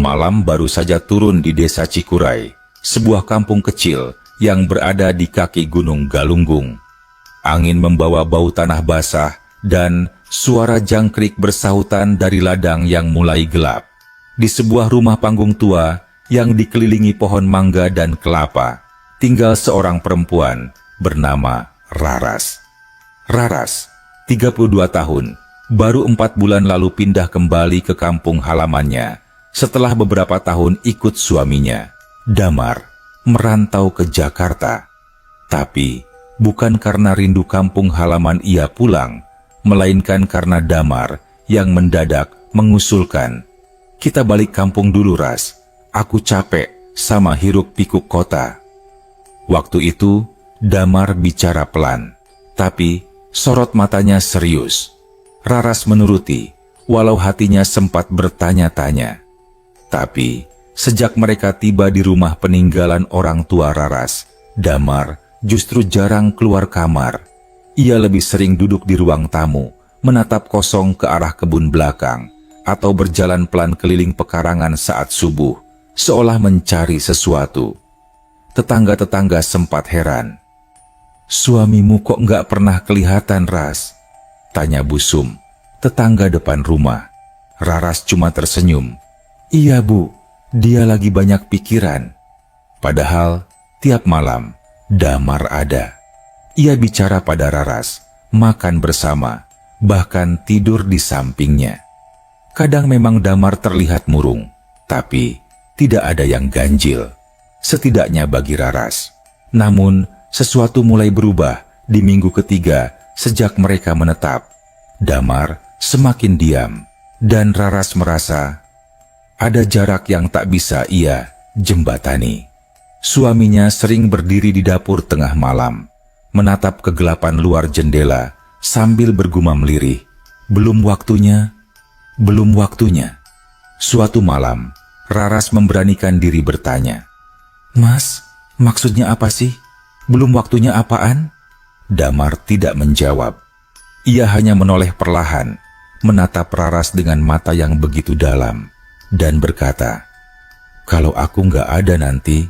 Malam baru saja turun di desa Cikuray, sebuah kampung kecil yang berada di kaki Gunung Galunggung. Angin membawa bau tanah basah dan suara jangkrik bersahutan dari ladang yang mulai gelap. Di sebuah rumah panggung tua yang dikelilingi pohon mangga dan kelapa, tinggal seorang perempuan bernama Raras. Raras, 32 tahun, baru 4 bulan lalu pindah kembali ke kampung halamannya setelah beberapa tahun ikut suaminya, Damar, merantau ke Jakarta. Tapi, bukan karena rindu kampung halaman ia pulang, melainkan karena Damar yang mendadak mengusulkan, "Kita balik kampung dulu, Ras. Aku capek sama hiruk-pikuk kota." Waktu itu, Damar bicara pelan, tapi sorot matanya serius. Raras menuruti, walau hatinya sempat bertanya-tanya. Tapi, sejak mereka tiba di rumah peninggalan orang tua Raras, Damar justru jarang keluar kamar. Ia lebih sering duduk di ruang tamu, menatap kosong ke arah kebun belakang, atau berjalan pelan keliling pekarangan saat subuh, seolah mencari sesuatu. Tetangga-tetangga sempat heran. "Suamimu kok nggak pernah kelihatan, Ras?" tanya Bu Sum, tetangga depan rumah. Raras cuma tersenyum. "Iya Bu, dia lagi banyak pikiran." Padahal tiap malam Damar ada. Ia bicara pada Raras, makan bersama, bahkan tidur di sampingnya. Kadang memang Damar terlihat murung, tapi tidak ada yang ganjil, setidaknya bagi Raras. Namun, sesuatu mulai berubah di minggu ketiga sejak mereka menetap. Damar semakin diam, dan Raras merasa ada jarak yang tak bisa ia jembatani. Suaminya sering berdiri di dapur tengah malam, menatap kegelapan luar jendela sambil bergumam lirih, "Belum waktunya, belum waktunya." Suatu malam, Raras memberanikan diri bertanya, "Mas, maksudnya apa sih? Belum waktunya apaan?" Damar tidak menjawab. Ia hanya menoleh perlahan, menatap Raras dengan mata yang begitu dalam, dan berkata, "Kalau aku nggak ada nanti,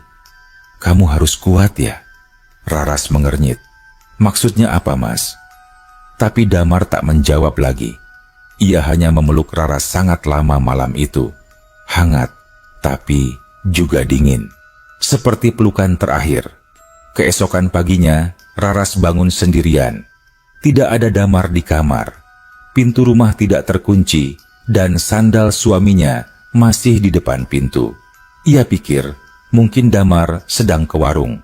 kamu harus kuat ya." Raras mengernyit. "Maksudnya apa, Mas?" Tapi Damar tak menjawab lagi. Ia hanya memeluk Raras sangat lama malam itu. Hangat, tapi juga dingin. Seperti pelukan terakhir. Keesokan paginya, Raras bangun sendirian. Tidak ada Damar di kamar. Pintu rumah tidak terkunci, dan sandal suaminya masih di depan pintu. Ia pikir, mungkin Damar sedang ke warung.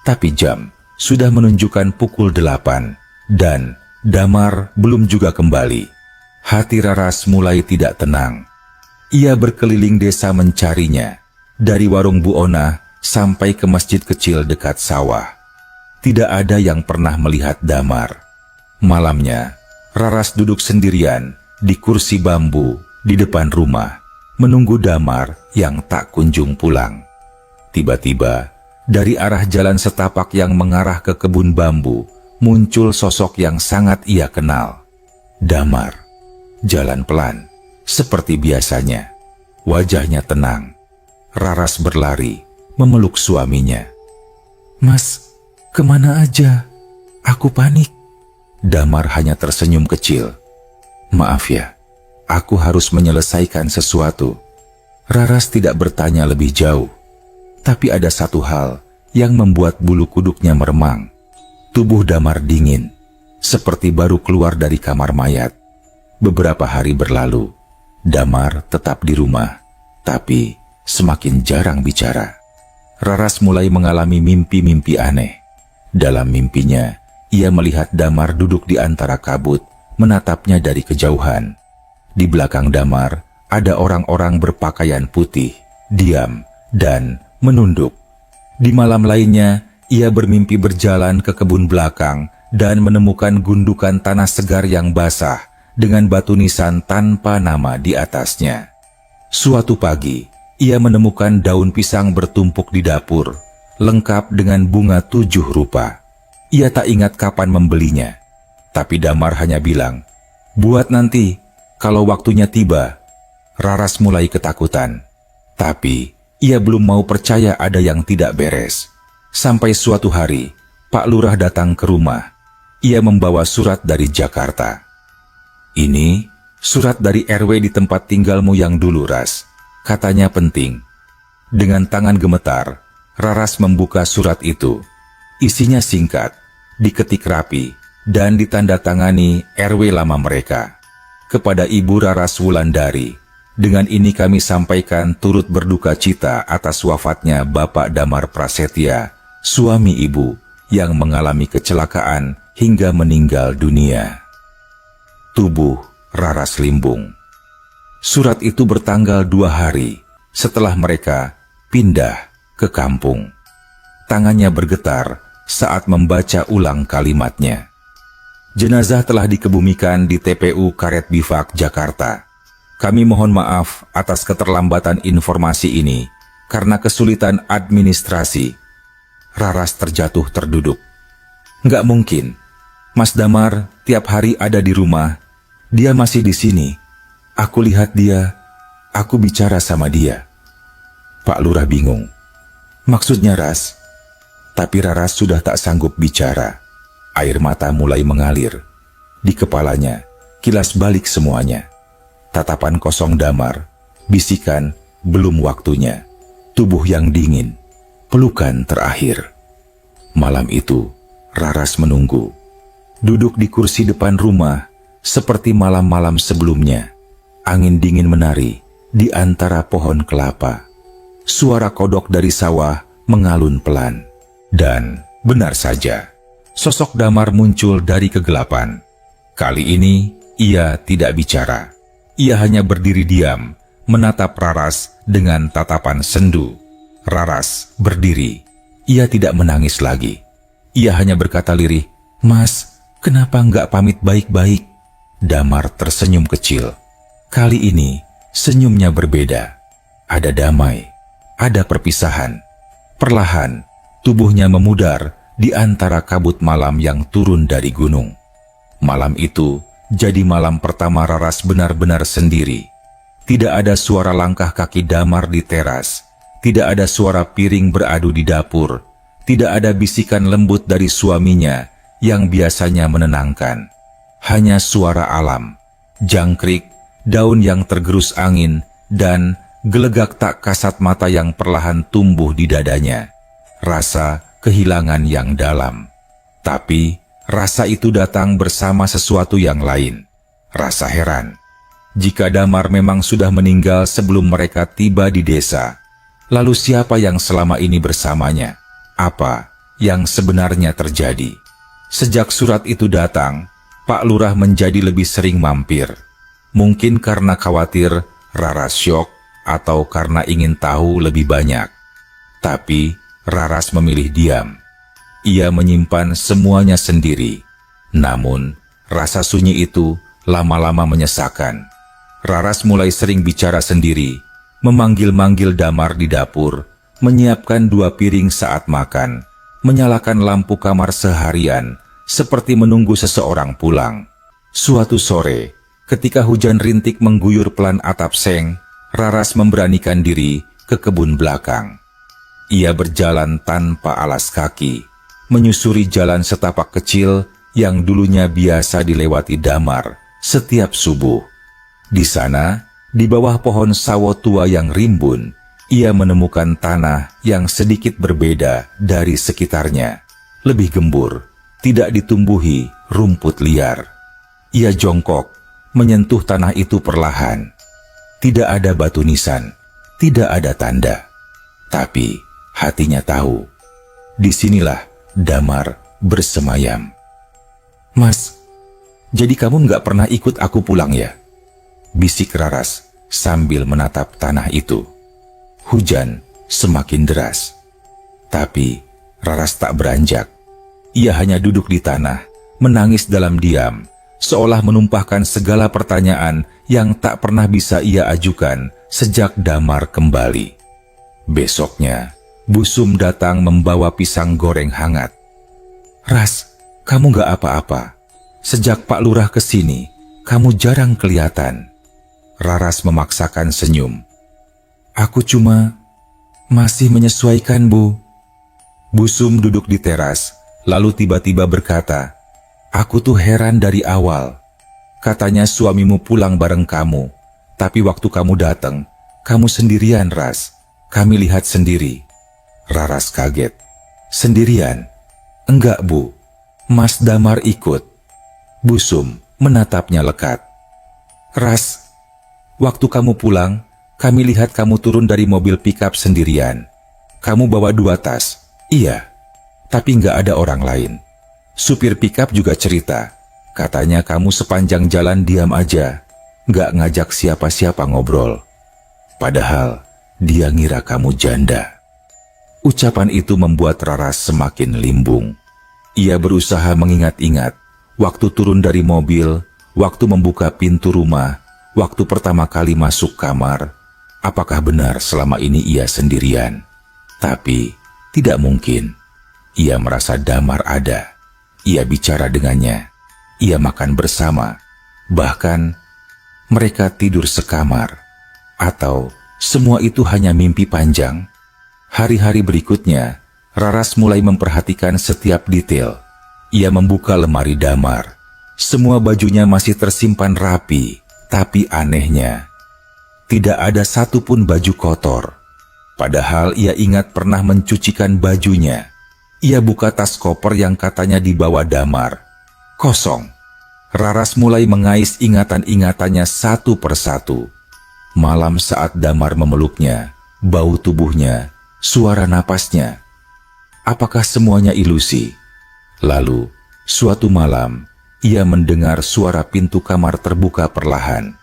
Tapi jam sudah menunjukkan pukul 8, dan Damar belum juga kembali. Hati Raras mulai tidak tenang. Ia berkeliling desa mencarinya, dari warung Bu Ona sampai ke masjid kecil dekat sawah. Tidak ada yang pernah melihat Damar. Malamnya, Raras duduk sendirian di kursi bambu di depan rumah, menunggu Damar yang tak kunjung pulang. Tiba-tiba, dari arah jalan setapak yang mengarah ke kebun bambu, muncul sosok yang sangat ia kenal. Damar. Jalan pelan, seperti biasanya. Wajahnya tenang. Raras berlari, memeluk suaminya. "Mas, kemana aja? Aku panik." Damar hanya tersenyum kecil. "Maaf ya, aku harus menyelesaikan sesuatu." Raras tidak bertanya lebih jauh. Tapi ada satu hal yang membuat bulu kuduknya meremang. Tubuh Damar dingin, seperti baru keluar dari kamar mayat. Beberapa hari berlalu, Damar tetap di rumah, tapi semakin jarang bicara. Raras mulai mengalami mimpi-mimpi aneh. Dalam mimpinya, ia melihat Damar duduk di antara kabut, menatapnya dari kejauhan. Di belakang Damar, ada orang-orang berpakaian putih, diam, dan menunduk. Di malam lainnya, ia bermimpi berjalan ke kebun belakang dan menemukan gundukan tanah segar yang basah dengan batu nisan tanpa nama di atasnya. Suatu pagi, ia menemukan daun pisang bertumpuk di dapur, lengkap dengan bunga 7 rupa. Ia tak ingat kapan membelinya, tapi Damar hanya bilang, "Buat nanti, kalau waktunya tiba." Raras mulai ketakutan. Tapi ia belum mau percaya ada yang tidak beres. Sampai suatu hari, Pak Lurah datang ke rumah. Ia membawa surat dari Jakarta. "Ini surat dari RW di tempat tinggalmu yang dulu, Ras," katanya penting. Dengan tangan gemetar, Raras membuka surat itu. Isinya singkat, diketik rapi, dan ditandatangani RW lama mereka. "Kepada Ibu Raras Wulandari, dengan ini kami sampaikan turut berduka cita atas wafatnya Bapak Damar Prasetya, suami Ibu, yang mengalami kecelakaan hingga meninggal dunia." Tubuh Raras limbung. Surat itu bertanggal 2 hari setelah mereka pindah ke kampung. Tangannya bergetar saat membaca ulang kalimatnya. Jenazah telah dikebumikan di TPU Karet Bifak, Jakarta. Kami mohon maaf atas keterlambatan informasi ini karena kesulitan administrasi. Raras terjatuh terduduk. "Nggak mungkin. Mas Damar tiap hari ada di rumah. Dia masih di sini. Aku lihat dia. Aku bicara sama dia." Pak Lurah bingung. "Maksudnya, Ras?" Tapi Raras sudah tak sanggup bicara. Air mata mulai mengalir. Di kepalanya, kilas balik semuanya. Tatapan kosong Damar, bisikan, belum waktunya. Tubuh yang dingin, pelukan terakhir. Malam itu, Raras menunggu. Duduk di kursi depan rumah, seperti malam-malam sebelumnya. Angin dingin menari di antara pohon kelapa. Suara kodok dari sawah mengalun pelan. Dan benar saja, sosok Damar muncul dari kegelapan. Kali ini, ia tidak bicara. Ia hanya berdiri diam, menatap Raras dengan tatapan sendu. Raras berdiri. Ia tidak menangis lagi. Ia hanya berkata lirih, "Mas, kenapa nggak pamit baik-baik?" Damar tersenyum kecil. Kali ini, senyumnya berbeda. Ada damai, ada perpisahan. Perlahan, tubuhnya memudar di antara kabut malam yang turun dari gunung. Malam itu jadi malam pertama Raras benar-benar sendiri. Tidak ada suara langkah kaki Damar di teras. Tidak ada suara piring beradu di dapur. Tidak ada bisikan lembut dari suaminya yang biasanya menenangkan. Hanya suara alam, jangkrik, daun yang tergerus angin, dan gelegak tak kasat mata yang perlahan tumbuh di dadanya. Rasa kehilangan yang dalam. Tapi rasa itu datang bersama sesuatu yang lain. Rasa heran. Jika Damar memang sudah meninggal sebelum mereka tiba di desa, lalu siapa yang selama ini bersamanya? Apa yang sebenarnya terjadi? Sejak surat itu datang, Pak Lurah menjadi lebih sering mampir. Mungkin karena khawatir Raras syok atau karena ingin tahu lebih banyak. Tapi Raras memilih diam. Ia menyimpan semuanya sendiri. Namun, rasa sunyi itu lama-lama menyesakan. Raras mulai sering bicara sendiri, memanggil-manggil Damar di dapur, menyiapkan 2 piring saat makan, menyalakan lampu kamar seharian, seperti menunggu seseorang pulang. Suatu sore, ketika hujan rintik mengguyur pelan atap seng, Raras memberanikan diri ke kebun belakang. Ia berjalan tanpa alas kaki, menyusuri jalan setapak kecil yang dulunya biasa dilewati Damar setiap subuh. Di sana, di bawah pohon sawo tua yang rimbun, ia menemukan tanah yang sedikit berbeda dari sekitarnya. Lebih gembur, tidak ditumbuhi rumput liar. Ia jongkok, menyentuh tanah itu perlahan. Tidak ada batu nisan, tidak ada tanda. Tapi hatinya tahu, disinilah Damar bersemayam. "Mas, jadi kamu nggak pernah ikut aku pulang ya?" bisik Raras sambil menatap tanah itu. Hujan semakin deras. Tapi Raras tak beranjak. Ia hanya duduk di tanah, menangis dalam diam, seolah menumpahkan segala pertanyaan yang tak pernah bisa ia ajukan sejak Damar kembali. Besoknya, Bu Sum datang membawa pisang goreng hangat. "Ras, kamu gak apa-apa. Sejak Pak Lurah kesini, kamu jarang kelihatan." Raras memaksakan senyum. Aku cuma masih menyesuaikan, Bu. Busum duduk di teras, lalu tiba-tiba berkata, aku tuh heran dari awal. Katanya suamimu pulang bareng kamu, tapi waktu kamu datang, kamu sendirian, Ras. Kami lihat sendiri. Raras kaget. Sendirian? Enggak, Bu. Mas Damar ikut. Busum menatapnya lekat. Ras, waktu kamu pulang, kami lihat kamu turun dari mobil pickup sendirian. Kamu bawa 2 tas. Iya, tapi nggak ada orang lain. Supir pickup juga cerita. Katanya kamu sepanjang jalan diam aja, nggak ngajak siapa-siapa ngobrol. Padahal dia ngira kamu janda. Ucapan itu membuat Raras semakin limbung. Ia berusaha mengingat-ingat waktu turun dari mobil, waktu membuka pintu rumah, waktu pertama kali masuk kamar. Apakah benar selama ini ia sendirian? Tapi tidak mungkin. Ia merasa Damar ada. Ia bicara dengannya. Ia makan bersama. Bahkan mereka tidur sekamar. Atau semua itu hanya mimpi panjang? Hari-hari berikutnya, Raras mulai memperhatikan setiap detail. Ia membuka lemari Damar. Semua bajunya masih tersimpan rapi, tapi anehnya, tidak ada satupun baju kotor. Padahal ia ingat pernah mencucikan bajunya. Ia buka tas koper yang katanya dibawa Damar. Kosong. Raras mulai mengais ingatan-ingatannya satu persatu. Malam saat Damar memeluknya, bau tubuhnya, suara napasnya. Apakah semuanya ilusi? Lalu, suatu malam, ia mendengar suara pintu kamar terbuka perlahan.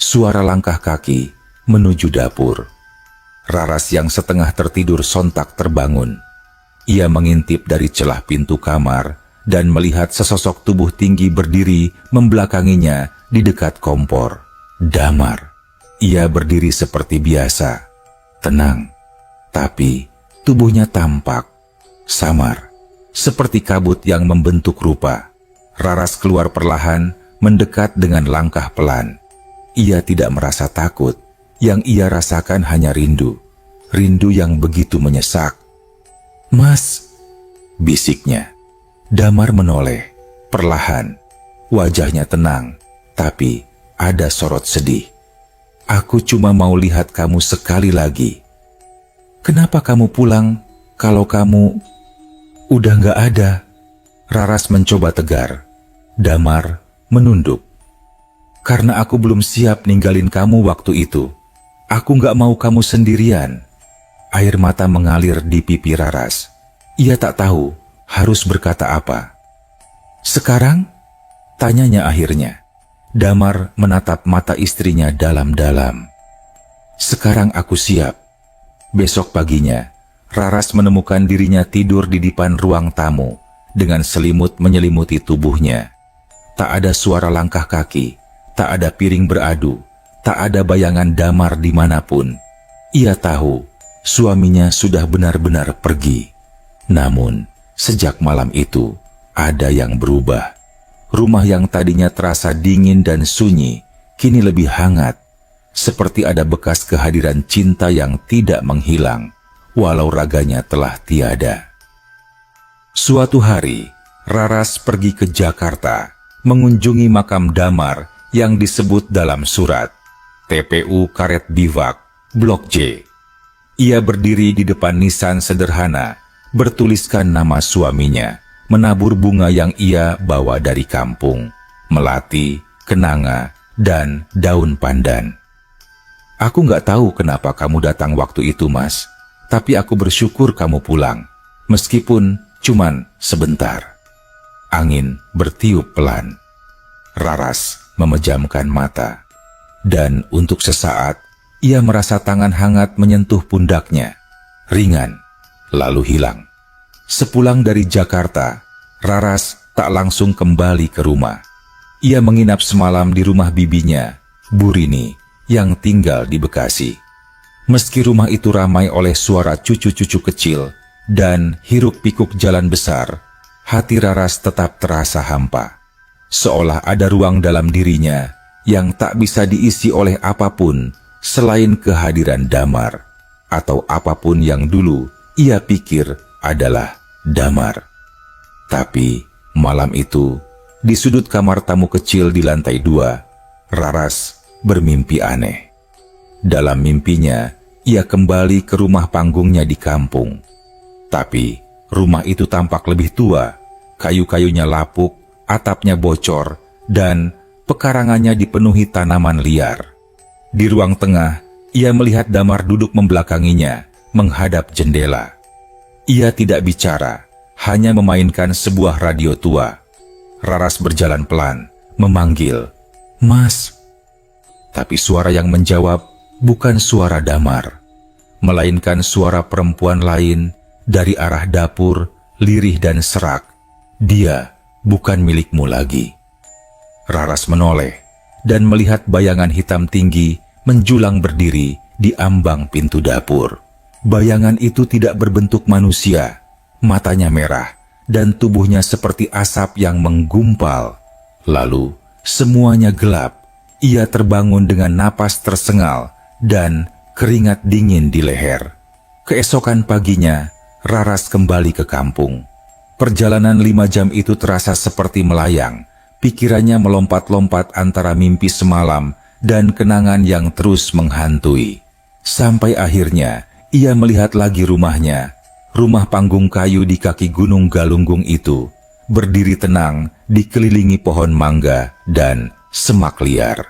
Suara langkah kaki menuju dapur. Raras yang setengah tertidur sontak terbangun. Ia mengintip dari celah pintu kamar dan melihat sesosok tubuh tinggi berdiri membelakanginya di dekat kompor. Damar. Ia berdiri seperti biasa, tenang, tapi tubuhnya tampak samar, seperti kabut yang membentuk rupa. Raras keluar perlahan, mendekat dengan langkah pelan. Ia tidak merasa takut, yang ia rasakan hanya rindu. Rindu yang begitu menyesak. Mas, bisiknya. Damar menoleh, perlahan. Wajahnya tenang, tapi ada sorot sedih. Aku cuma mau lihat kamu sekali lagi. Kenapa kamu pulang kalau kamu udah gak ada? Raras mencoba tegar. Damar menunduk. Karena aku belum siap ninggalin kamu waktu itu. Aku gak mau kamu sendirian. Air mata mengalir di pipi Raras. Ia tak tahu harus berkata apa. Sekarang? Tanyanya akhirnya. Damar menatap mata istrinya dalam-dalam. Sekarang aku siap. Besok paginya, Raras menemukan dirinya tidur di depan ruang tamu dengan selimut menyelimuti tubuhnya. Tak ada suara langkah kaki, tak ada piring beradu, tak ada bayangan Damar dimanapun. Ia tahu suaminya sudah benar-benar pergi. Namun, sejak malam itu, ada yang berubah. Rumah yang tadinya terasa dingin dan sunyi, kini lebih hangat. Seperti ada bekas kehadiran cinta yang tidak menghilang, walau raganya telah tiada. Suatu hari, Raras pergi ke Jakarta, mengunjungi makam Damar yang disebut dalam surat TPU Karet Bivak, Blok J. Ia berdiri di depan nisan sederhana, bertuliskan nama suaminya, menabur bunga yang ia bawa dari kampung, melati, kenanga, dan daun pandan. Aku nggak tahu kenapa kamu datang waktu itu, Mas, tapi aku bersyukur kamu pulang, meskipun cuman sebentar. Angin bertiup pelan. Raras memejamkan mata, dan untuk sesaat ia merasa tangan hangat menyentuh pundaknya, ringan, lalu hilang. Sepulang dari Jakarta, Raras tak langsung kembali ke rumah. Ia menginap semalam di rumah bibinya, Bu Rini, yang tinggal di Bekasi. Meski rumah itu ramai oleh suara cucu-cucu kecil dan hiruk-pikuk jalan besar, hati Raras tetap terasa hampa. Seolah ada ruang dalam dirinya yang tak bisa diisi oleh apapun selain kehadiran Damar atau apapun yang dulu ia pikir adalah Damar. Tapi malam itu, di sudut kamar tamu kecil di lantai 2, Raras bermimpi aneh. Dalam mimpinya, ia kembali ke rumah panggungnya di kampung. Tapi rumah itu tampak lebih tua, kayu-kayunya lapuk, atapnya bocor, dan pekarangannya dipenuhi tanaman liar. Di ruang tengah, ia melihat Damar duduk membelakanginya, menghadap jendela. Ia tidak bicara, hanya memainkan sebuah radio tua. Raras berjalan pelan, memanggil, "Mas." Tapi suara yang menjawab bukan suara Damar, melainkan suara perempuan lain dari arah dapur, lirih dan serak. "Dia bukan milikmu lagi." Raras menoleh dan melihat bayangan hitam tinggi menjulang berdiri di ambang pintu dapur. Bayangan itu tidak berbentuk manusia, matanya merah dan tubuhnya seperti asap yang menggumpal. Lalu semuanya gelap. Ia terbangun dengan napas tersengal dan keringat dingin di leher. Keesokan paginya, Raras kembali ke kampung. Perjalanan 5 jam itu terasa seperti melayang. Pikirannya melompat-lompat antara mimpi semalam dan kenangan yang terus menghantui. Sampai akhirnya, ia melihat lagi rumahnya. Rumah panggung kayu di kaki Gunung Galunggung itu berdiri tenang dikelilingi pohon mangga dan semak liar.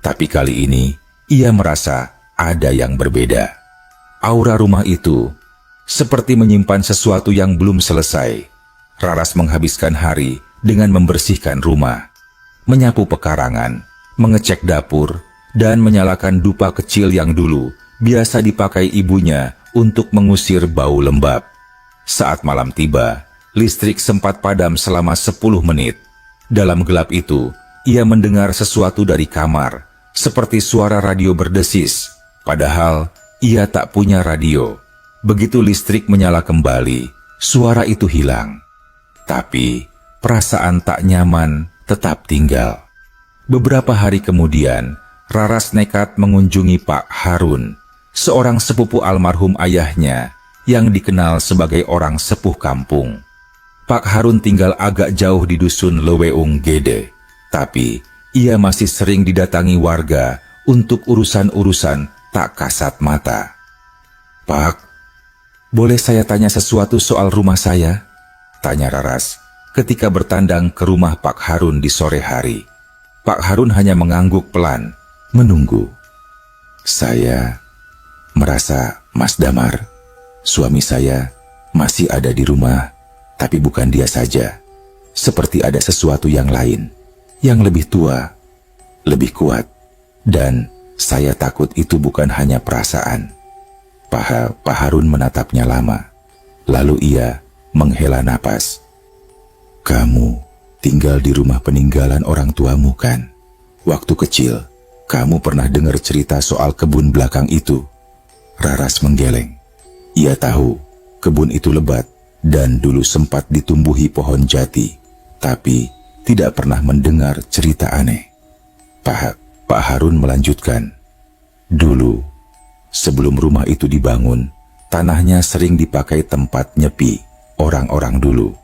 Tapi kali ini, ia merasa ada yang berbeda. Aura rumah itu seperti menyimpan sesuatu yang belum selesai. Raras menghabiskan hari dengan membersihkan rumah, menyapu pekarangan, mengecek dapur, dan menyalakan dupa kecil yang dulu biasa dipakai ibunya untuk mengusir bau lembab. Saat malam tiba, listrik sempat padam selama 10 menit. Dalam gelap itu, ia mendengar sesuatu dari kamar, seperti suara radio berdesis, padahal ia tak punya radio. Begitu listrik menyala kembali, suara itu hilang. Tapi perasaan tak nyaman tetap tinggal. Beberapa hari kemudian, Raras nekat mengunjungi Pak Harun, seorang sepupu almarhum ayahnya yang dikenal sebagai orang sepuh kampung. Pak Harun tinggal agak jauh di dusun Leweung Gede, tapi ia masih sering didatangi warga untuk urusan-urusan tak kasat mata. "Pak, boleh saya tanya sesuatu soal rumah saya?" tanya Raras ketika bertandang ke rumah Pak Harun di sore hari. Pak Harun hanya mengangguk pelan, menunggu. "Saya merasa Mas Damar, suami saya, masih ada di rumah, tapi bukan dia saja. Seperti ada sesuatu yang lain, yang lebih tua, lebih kuat, dan saya takut itu bukan hanya perasaan." Pak Harun menatapnya lama, lalu ia menghela napas. "Kamu tinggal di rumah peninggalan orang tuamu kan? Waktu kecil, kamu pernah dengar cerita soal kebun belakang itu?" Raras menggeleng. Ia tahu kebun itu lebat dan dulu sempat ditumbuhi pohon jati, tapi tidak pernah mendengar cerita aneh. Pak Harun melanjutkan, "Dulu, sebelum rumah itu dibangun, tanahnya sering dipakai tempat nyepi orang-orang dulu.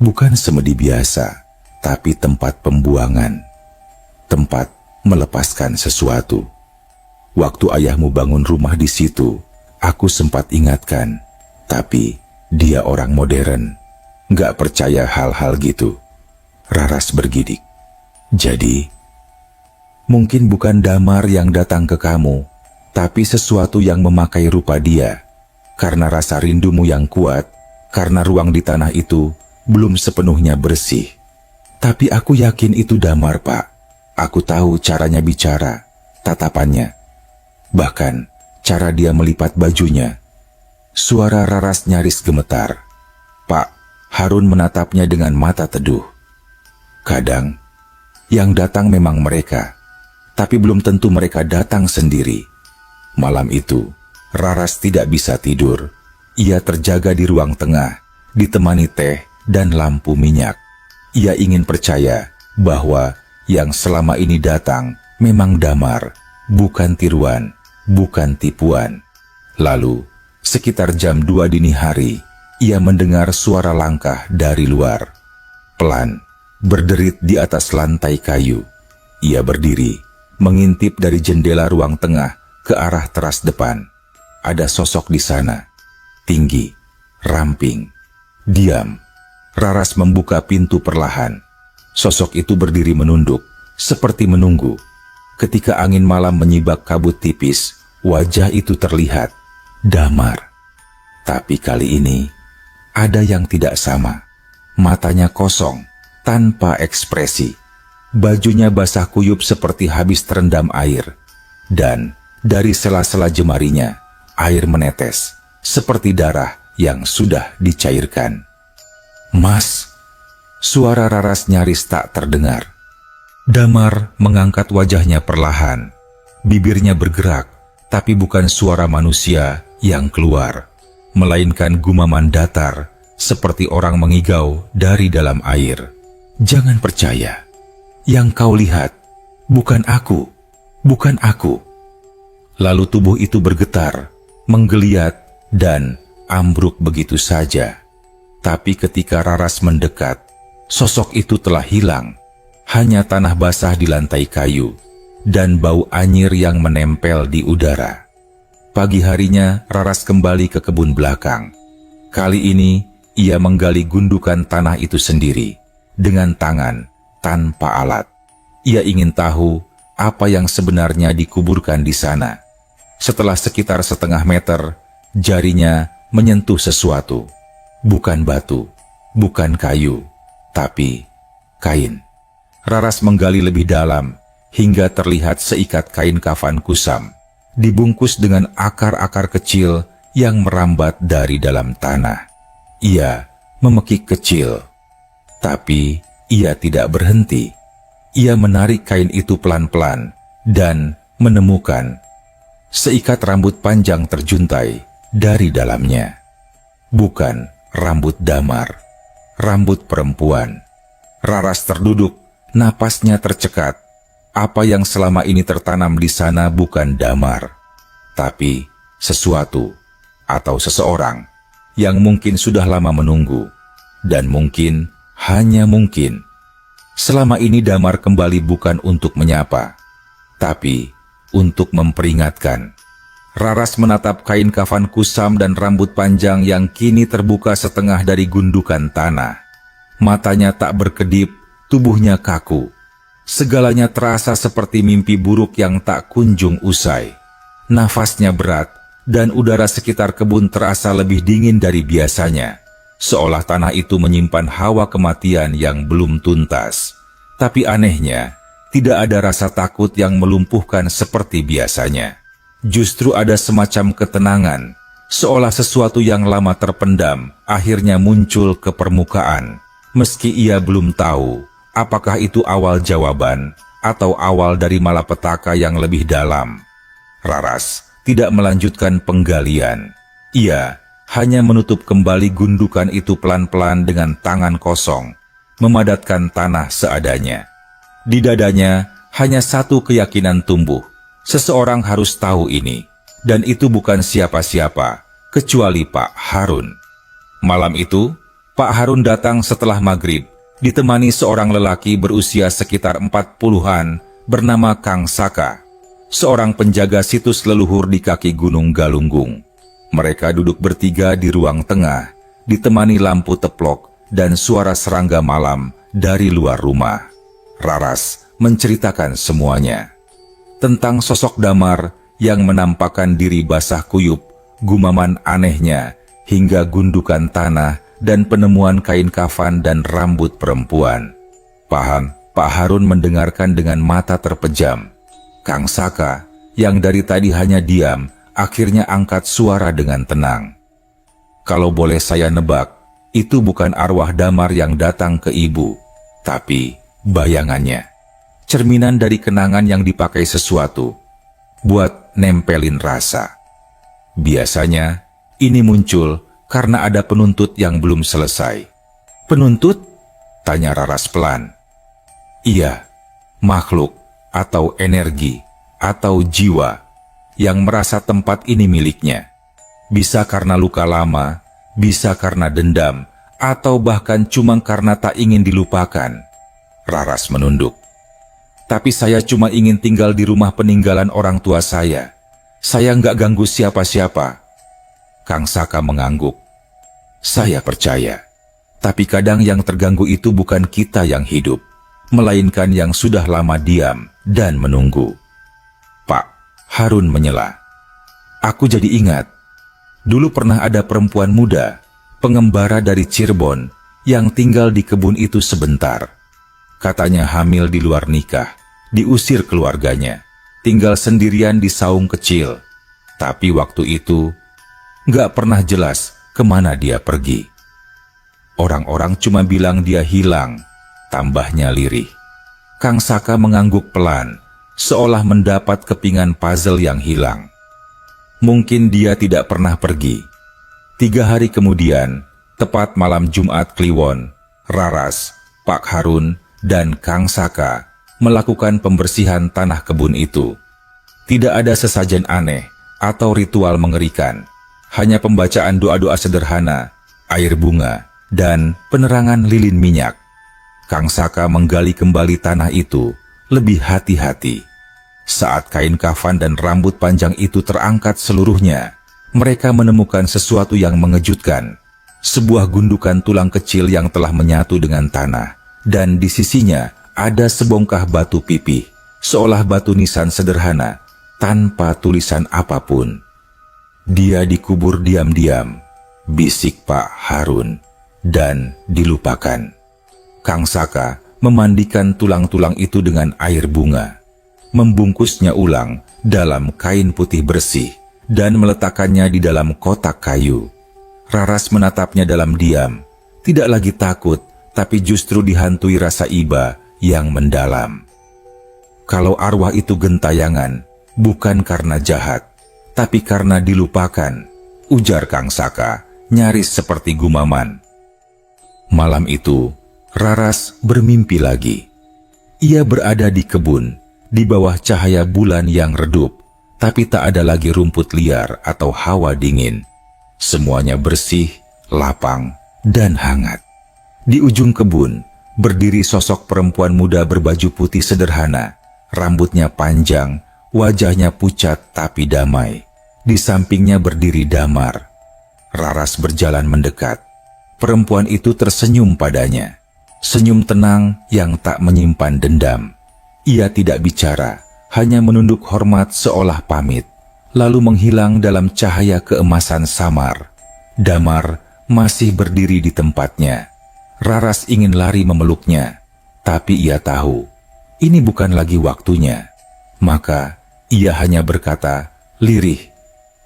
Bukan semedi biasa, tapi tempat pembuangan, tempat melepaskan sesuatu. Waktu ayahmu bangun rumah di situ, aku sempat ingatkan, tapi dia orang modern, gak percaya hal-hal gitu." Raras bergidik. "Jadi, mungkin bukan Damar yang datang ke kamu, tapi sesuatu yang memakai rupa dia, karena rasa rindumu yang kuat, karena ruang di tanah itu belum sepenuhnya bersih. Tapi aku yakin itu Damar, Pak. Aku tahu caranya bicara, tatapannya, bahkan cara dia melipat bajunya." Suara Raras nyaris gemetar. Pak Harun menatapnya dengan mata teduh. "Kadang, yang datang memang mereka, tapi belum tentu mereka datang sendiri." Malam itu, Raras tidak bisa tidur. Ia terjaga di ruang tengah, ditemani teh dan lampu minyak. Ia ingin percaya bahwa yang selama ini datang memang Damar, bukan tiruan, bukan tipuan. Lalu, sekitar jam 2 dini hari, ia mendengar suara langkah dari luar. Pelan, berderit di atas lantai kayu. Ia berdiri, mengintip dari jendela ruang tengah ke arah teras depan. Ada sosok di sana, tinggi, ramping, diam. Raras membuka pintu perlahan. Sosok itu berdiri menunduk, seperti menunggu. Ketika angin malam menyibak kabut tipis, wajah itu terlihat damar. Tapi kali ini, ada yang tidak sama. Matanya kosong, tanpa ekspresi. Bajunya basah kuyup seperti habis terendam air. Dan dari sela-sela jemarinya, air menetes, seperti darah yang sudah dicairkan. "Mas," suara Raras nyaris tak terdengar. Damar mengangkat wajahnya perlahan. Bibirnya bergerak, tapi bukan suara manusia yang keluar, melainkan gumaman datar, seperti orang mengigau dari dalam air. "Jangan percaya. Yang kau lihat, bukan aku, bukan aku." Lalu tubuh itu bergetar, menggeliat, dan ambruk begitu saja. Tapi ketika Raras mendekat, sosok itu telah hilang. Hanya tanah basah di lantai kayu, dan bau anyir yang menempel di udara. Pagi harinya, Raras kembali ke kebun belakang. Kali ini, ia menggali gundukan tanah itu sendiri, dengan tangan, tanpa alat. Ia ingin tahu apa yang sebenarnya dikuburkan di sana. Setelah sekitar setengah meter, jarinya menyentuh sesuatu. Bukan batu, bukan kayu, tapi kain. Raras menggali lebih dalam, hingga terlihat seikat kain kafan kusam, dibungkus dengan akar-akar kecil yang merambat dari dalam tanah. Ia memekik kecil, tapi ia tidak berhenti. Ia menarik kain itu pelan-pelan dan menemukan seikat rambut panjang terjuntai dari dalamnya. Bukan rambut Damar, rambut perempuan. Raras terduduk, napasnya tercekat. Apa yang selama ini tertanam di sana bukan Damar, tapi sesuatu atau seseorang yang mungkin sudah lama menunggu, dan mungkin, hanya mungkin, selama ini Damar kembali bukan untuk menyapa, tapi untuk memperingatkan. Raras menatap kain kafan kusam dan rambut panjang yang kini terbuka setengah dari gundukan tanah. Matanya tak berkedip, tubuhnya kaku. Segalanya terasa seperti mimpi buruk yang tak kunjung usai. Nafasnya berat, dan udara sekitar kebun terasa lebih dingin dari biasanya. Seolah tanah itu menyimpan hawa kematian yang belum tuntas. Tapi anehnya, tidak ada rasa takut yang melumpuhkan seperti biasanya. Justru ada semacam ketenangan, seolah sesuatu yang lama terpendam akhirnya muncul ke permukaan. Meski ia belum tahu apakah itu awal jawaban atau awal dari malapetaka yang lebih dalam. Raras tidak melanjutkan penggalian. Ia hanya menutup kembali gundukan itu pelan-pelan dengan tangan kosong, memadatkan tanah seadanya. Di dadanya hanya satu keyakinan tumbuh. Seseorang harus tahu ini, dan itu bukan siapa-siapa, kecuali Pak Harun. Malam itu, Pak Harun datang setelah maghrib, ditemani seorang lelaki berusia sekitar 40-an bernama Kang Saka, seorang penjaga situs leluhur di kaki Gunung Galunggung. Mereka duduk bertiga di ruang tengah, ditemani lampu teplok dan suara serangga malam dari luar rumah. Raras menceritakan semuanya. Tentang sosok Damar yang menampakkan diri basah kuyup, gumaman anehnya, hingga gundukan tanah dan penemuan kain kafan dan rambut perempuan. Pak Harun mendengarkan dengan mata terpejam. Kang Saka, yang dari tadi hanya diam, akhirnya angkat suara dengan tenang. "Kalau boleh saya nebak, itu bukan arwah Damar yang datang ke ibu, tapi bayangannya. Cerminan dari kenangan yang dipakai sesuatu, buat nempelin rasa. Biasanya, ini muncul karena ada penuntut yang belum selesai." "Penuntut?" tanya Raras pelan. "Iya, makhluk, atau energi, atau jiwa. yang merasa tempat ini miliknya. Bisa karena luka lama, bisa karena dendam, atau bahkan cuma karena tak ingin dilupakan. Raras menunduk. Tapi saya cuma ingin tinggal di rumah peninggalan orang tua saya. Saya nggak ganggu siapa-siapa. Kang Saka mengangguk. Saya percaya. Tapi kadang yang terganggu itu bukan kita yang hidup, melainkan yang sudah lama diam dan menunggu. Pak Harun menyela. Aku jadi ingat. Dulu pernah ada perempuan muda, pengembara dari Cirebon, yang tinggal di kebun itu sebentar. Katanya hamil di luar nikah, diusir keluarganya, tinggal sendirian di saung kecil. Tapi waktu itu, nggak pernah jelas kemana dia pergi. Orang-orang cuma bilang dia hilang, tambahnya lirih. Kang Saka mengangguk pelan, seolah mendapat kepingan puzzle yang hilang. Mungkin dia tidak pernah pergi. 3 hari kemudian, tepat malam Jumat Kliwon, Raras, Pak Harun, dan Kang Saka melakukan pembersihan tanah kebun itu. Tidak ada sesajen aneh atau ritual mengerikan, hanya pembacaan doa-doa sederhana, air bunga, dan penerangan lilin minyak. Kang Saka menggali kembali tanah itu lebih hati-hati. Saat kain kafan dan rambut panjang itu terangkat seluruhnya, mereka menemukan sesuatu yang mengejutkan. Sebuah gundukan tulang kecil yang telah menyatu dengan tanah, dan di sisinya ada sebongkah batu pipih, seolah batu nisan sederhana, tanpa tulisan apapun. Dia dikubur diam-diam, bisik Pak Harun, dan dilupakan. Kang Saka memandikan tulang-tulang itu dengan air bunga, membungkusnya ulang dalam kain putih bersih, dan meletakkannya di dalam kotak kayu. Raras menatapnya dalam diam, tidak lagi takut, tapi justru dihantui rasa iba yang mendalam. Kalau arwah itu gentayangan, bukan karena jahat, tapi karena dilupakan, ujar Kang Saka, nyaris seperti gumaman. Malam itu, Raras bermimpi lagi. Ia berada di kebun, di bawah cahaya bulan yang redup, tapi tak ada lagi rumput liar atau hawa dingin. Semuanya bersih, lapang, dan hangat. Di ujung kebun, berdiri sosok perempuan muda berbaju putih sederhana, rambutnya panjang, wajahnya pucat tapi damai. Di sampingnya berdiri Damar. Raras berjalan mendekat. Perempuan itu tersenyum padanya. Senyum tenang yang tak menyimpan dendam. Ia tidak bicara, hanya menunduk hormat seolah pamit, lalu menghilang dalam cahaya keemasan samar. Damar masih berdiri di tempatnya. Raras ingin lari memeluknya, tapi ia tahu, ini bukan lagi waktunya. Maka, ia hanya berkata, lirih,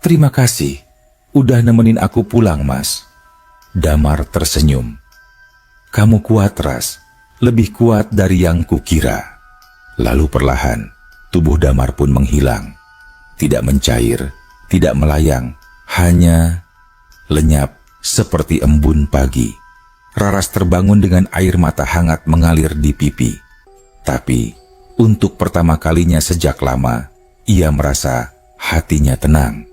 "Terima kasih, udah nemenin aku pulang, Mas." Damar tersenyum. "Kamu kuat, Ras, lebih kuat dari yang kukira." Lalu perlahan, tubuh Damar pun menghilang. Tidak mencair, tidak melayang, hanya lenyap seperti embun pagi. Raras terbangun dengan air mata hangat mengalir di pipi. Tapi, untuk pertama kalinya sejak lama, ia merasa hatinya tenang.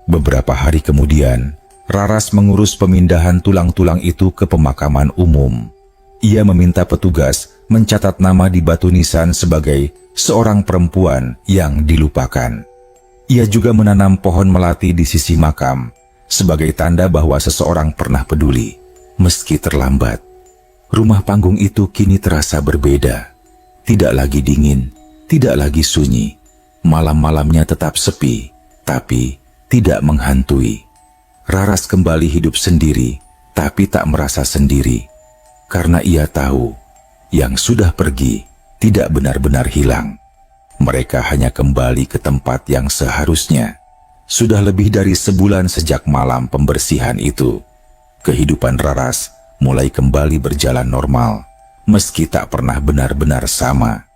Beberapa hari kemudian, Raras mengurus pemindahan tulang-tulang itu ke pemakaman umum. Ia meminta petugas mencatat nama di batu nisan sebagai seorang perempuan yang dilupakan. Ia juga menanam pohon melati di sisi makam, sebagai tanda bahwa seseorang pernah peduli, meski terlambat. Rumah panggung itu kini terasa berbeda. Tidak lagi dingin, tidak lagi sunyi. Malam-malamnya tetap sepi, tapi tidak menghantui. Raras kembali hidup sendiri, tapi tak merasa sendiri, karena ia tahu yang sudah pergi tidak benar-benar hilang. Mereka hanya kembali ke tempat yang seharusnya. Sudah lebih dari sebulan sejak malam pembersihan itu. Kehidupan Raras mulai kembali berjalan normal, meski tak pernah benar-benar sama.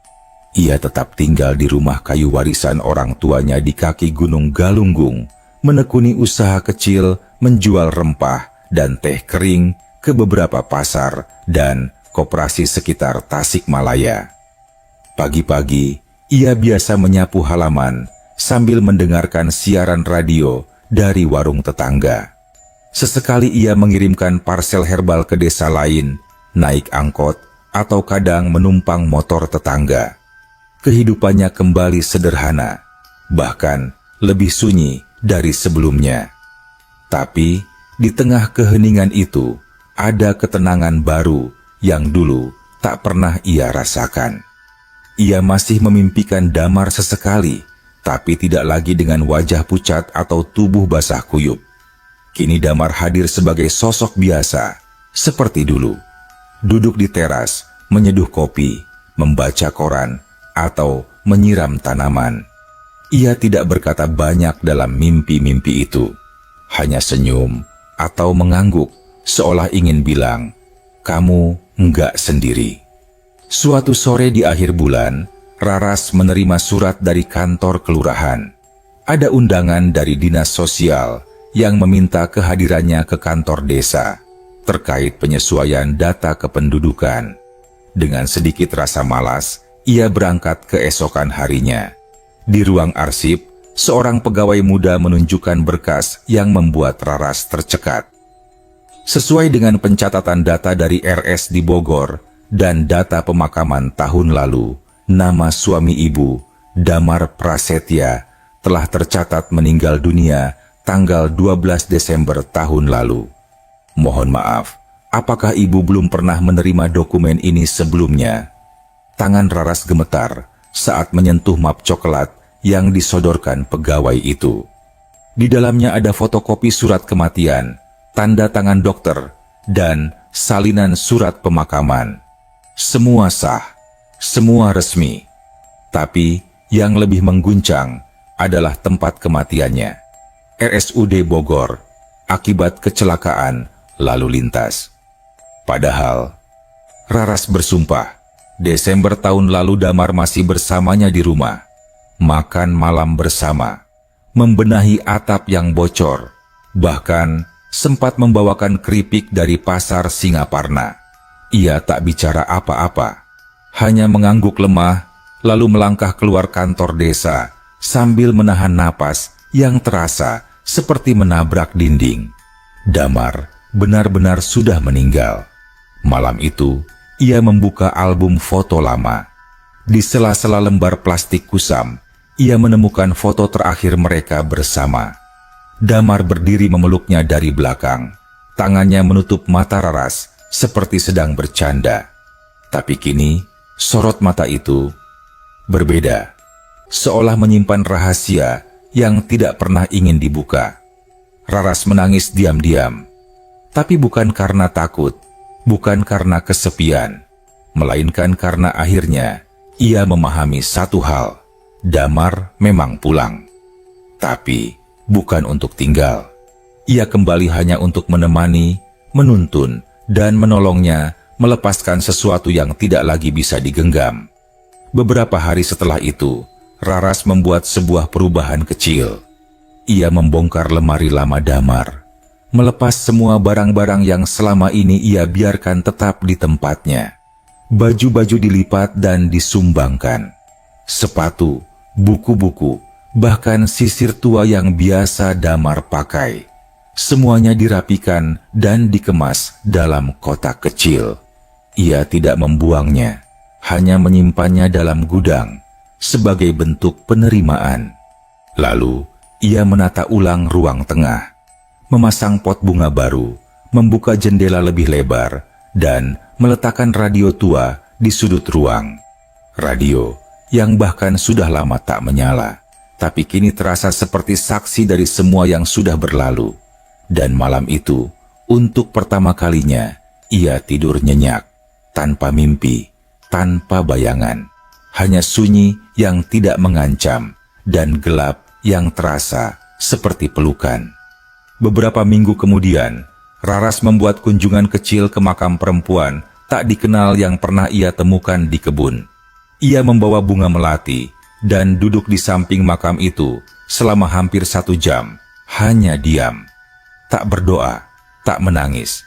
Ia tetap tinggal di rumah kayu warisan orang tuanya di kaki Gunung Galunggung, menekuni usaha kecil menjual rempah dan teh kering ke beberapa pasar dan koperasi sekitar Tasikmalaya. Pagi-pagi, ia biasa menyapu halaman sambil mendengarkan siaran radio dari warung tetangga. Sesekali ia mengirimkan parsel herbal ke desa lain, naik angkot, atau kadang menumpang motor tetangga. Kehidupannya kembali sederhana, bahkan lebih sunyi dari sebelumnya. Tapi di tengah keheningan itu, ada ketenangan baru yang dulu tak pernah ia rasakan. Ia masih memimpikan Damar sesekali, tapi tidak lagi dengan wajah pucat atau tubuh basah kuyup. Kini Damar hadir sebagai sosok biasa, seperti dulu. Duduk di teras, menyeduh kopi, membaca koran, atau menyiram tanaman. Ia tidak berkata banyak dalam mimpi-mimpi itu. Hanya senyum atau mengangguk, seolah ingin bilang, "Kamu enggak sendiri." Suatu sore di akhir bulan, Raras menerima surat dari kantor kelurahan. Ada undangan dari dinas sosial yang meminta kehadirannya ke kantor desa terkait penyesuaian data kependudukan. Dengan sedikit rasa malas, ia berangkat keesokan harinya. Di ruang arsip, seorang pegawai muda menunjukkan berkas yang membuat Raras tercekat. Sesuai dengan pencatatan data dari RS di Bogor dan data pemakaman tahun lalu, nama suami ibu, Damar Prasetya, telah tercatat meninggal dunia tanggal 12 Desember tahun lalu. Mohon maaf, apakah ibu belum pernah menerima dokumen ini sebelumnya? Tangan Raras gemetar saat menyentuh map coklat yang disodorkan pegawai itu. Di dalamnya ada fotokopi surat kematian, tanda tangan dokter, dan salinan surat pemakaman. Semua sah, semua resmi. Tapi yang lebih mengguncang adalah tempat kematiannya, RSUD Bogor, akibat kecelakaan lalu lintas. Padahal, Raras bersumpah, Desember tahun lalu Damar masih bersamanya di rumah, makan malam bersama, membenahi atap yang bocor, bahkan sempat membawakan keripik dari pasar Singaparna. Ia tak bicara apa-apa, hanya mengangguk lemah, lalu melangkah keluar kantor desa sambil menahan napas yang terasa seperti menabrak dinding. Damar benar-benar sudah meninggal. Malam itu, ia membuka album foto lama. Di sela-sela lembar plastik kusam, ia menemukan foto terakhir mereka bersama. Damar berdiri memeluknya dari belakang. Tangannya menutup mata Raras seperti sedang bercanda. Tapi kini, sorot mata itu berbeda. Seolah menyimpan rahasia yang tidak pernah ingin dibuka. Raras menangis diam-diam. Tapi bukan karena takut, bukan karena kesepian, melainkan karena akhirnya ia memahami satu hal. Damar memang pulang, tapi bukan untuk tinggal. Ia kembali hanya untuk menemani, menuntun, dan menolongnya melepaskan sesuatu yang tidak lagi bisa digenggam. Beberapa hari setelah itu, Raras membuat sebuah perubahan kecil. Ia membongkar lemari lama Damar, melepas semua barang-barang yang selama ini ia biarkan tetap di tempatnya. Baju-baju dilipat dan disumbangkan. Sepatu, buku-buku, bahkan sisir tua yang biasa Damar pakai. Semuanya dirapikan dan dikemas dalam kotak kecil. Ia tidak membuangnya, hanya menyimpannya dalam gudang sebagai bentuk penerimaan. Lalu, ia menata ulang ruang tengah, memasang pot bunga baru, membuka jendela lebih lebar, dan meletakkan radio tua di sudut ruang. Radio yang bahkan sudah lama tak menyala, tapi kini terasa seperti saksi dari semua yang sudah berlalu. Dan malam itu, untuk pertama kalinya, ia tidur nyenyak, tanpa mimpi, tanpa bayangan. Hanya sunyi yang tidak mengancam, dan gelap yang terasa seperti pelukan. Beberapa minggu kemudian, Raras membuat kunjungan kecil ke makam perempuan tak dikenal yang pernah ia temukan di kebun. Ia membawa bunga melati dan duduk di samping makam itu selama hampir 1 jam, hanya diam. Tak berdoa, tak menangis,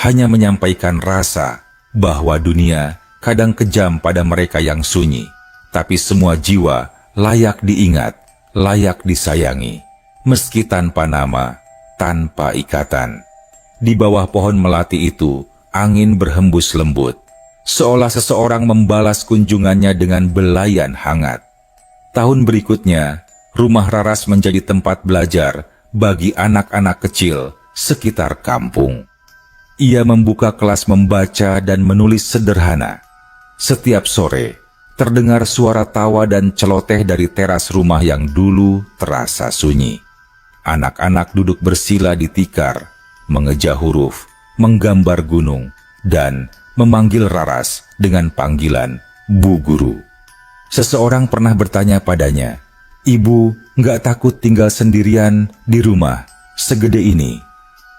hanya menyampaikan rasa bahwa dunia kadang kejam pada mereka yang sunyi, tapi semua jiwa layak diingat, layak disayangi, meski tanpa nama, tanpa ikatan. Di bawah pohon melati itu, angin berhembus lembut, seolah seseorang membalas kunjungannya dengan belayan hangat. Tahun berikutnya, rumah Raras menjadi tempat belajar bagi anak-anak kecil sekitar kampung. Ia membuka kelas membaca dan menulis sederhana. Setiap sore, terdengar suara tawa dan celoteh dari teras rumah yang dulu terasa sunyi. Anak-anak duduk bersila di tikar, mengeja huruf, menggambar gunung, dan memanggil Raras dengan panggilan Bu Guru. Seseorang pernah bertanya padanya, "Ibu, nggak takut tinggal sendirian di rumah segede ini?"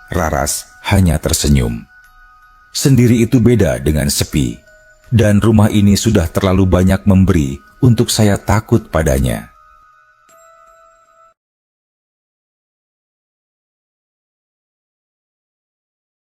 Raras hanya tersenyum. Sendiri itu beda dengan sepi, dan rumah ini sudah terlalu banyak memberi untuk saya takut padanya.